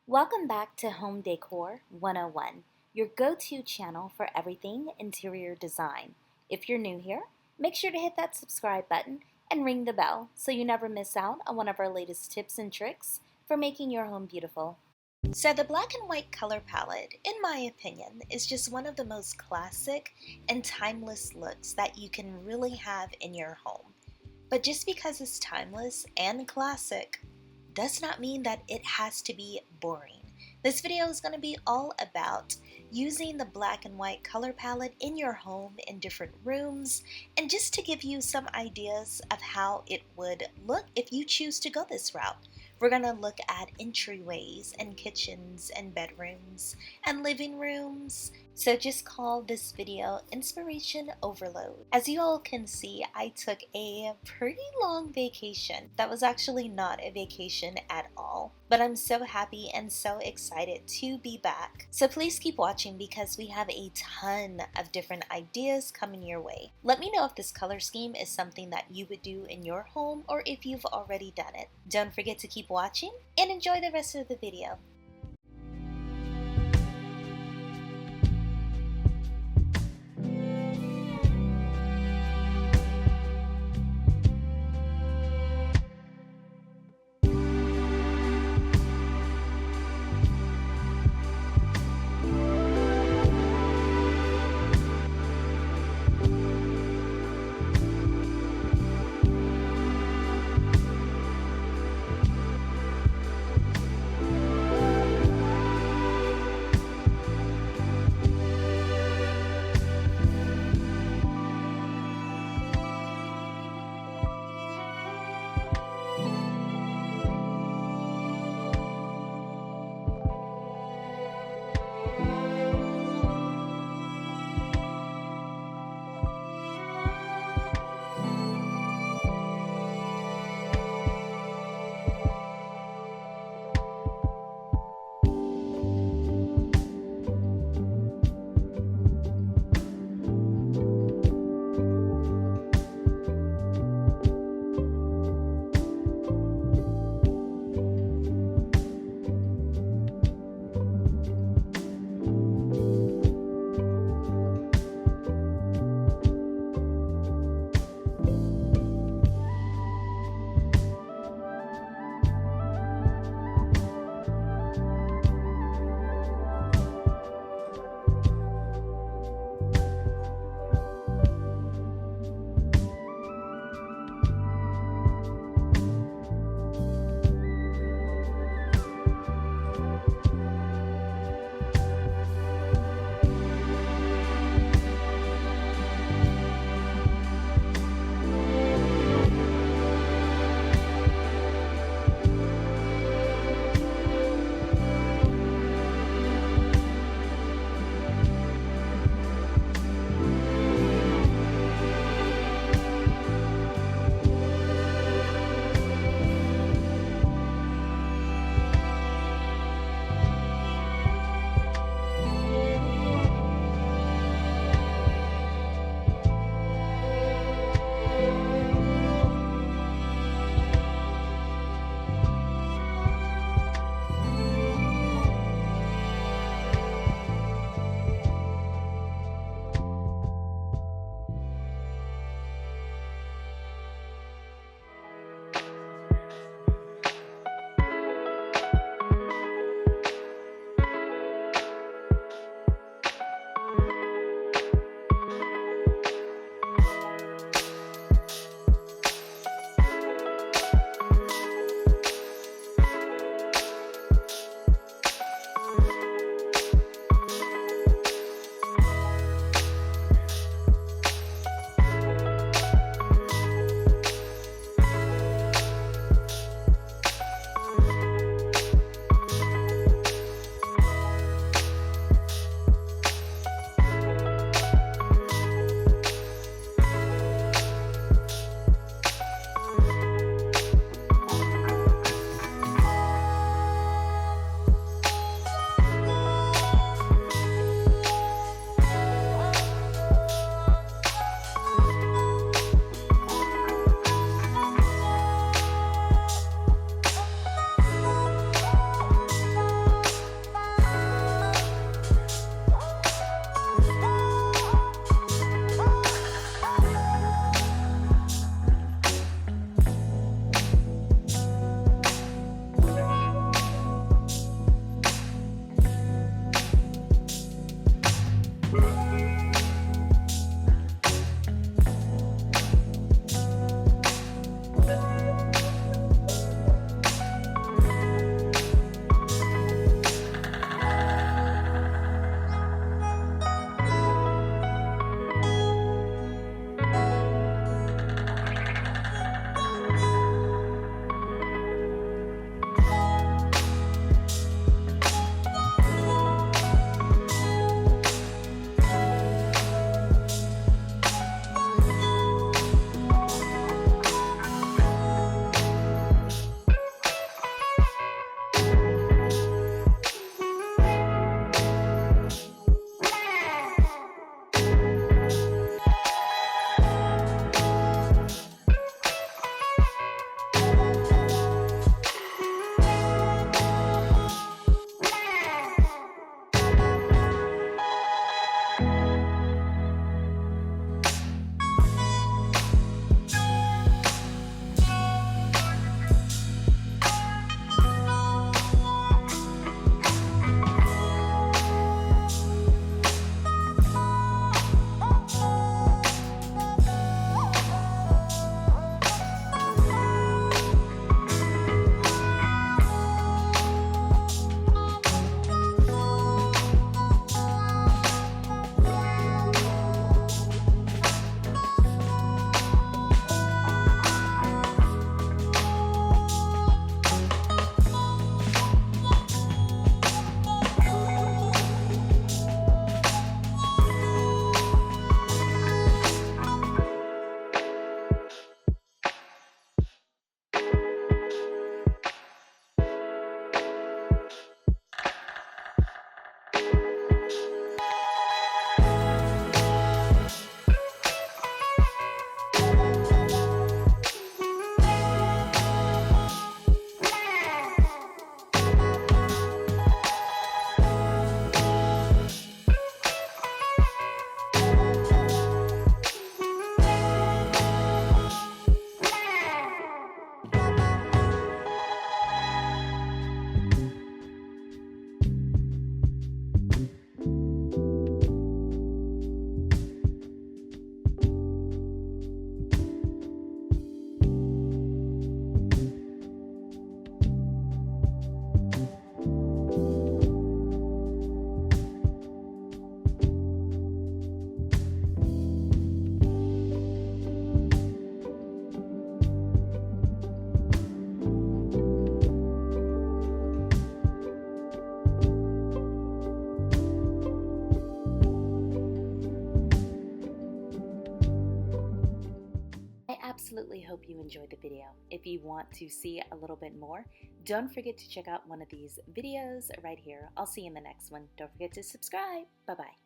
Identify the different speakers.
Speaker 1: Welcome back to Home Decor 101, your go-to channel for everything interior design. If you're new here, make sure to hit that subscribe button and ring the bell so you never miss out on one of our latest tips and tricks for making your home beautiful. So the black and white color palette, in my opinion, is just one of the most classic and timeless looks that you can really have in your home. But just because it's timeless and classic does not mean that it has to be boring. This video is going to be all about using the black and white color palette in your home in different rooms, and just to give you some ideas of how it would look if you choose to go this route. We're going to look at entryways and kitchens and bedrooms and living rooms. So just call this video Inspiration Overload. As you all can see, I took a pretty long vacation. That was actually not a vacation at all, but I'm so happy and so excited to be back. So please keep watching because we have a ton of different ideas coming your way. Let me know if this color scheme is something that you would do in your home or if you've already done it. Don't forget to keep watching and enjoy the rest of the video. absolutely hope you enjoyed the video. If you want to see a little bit more, don't forget to check out one of these videos right here. I'll see you in the next one. Don't forget to subscribe. Bye-bye.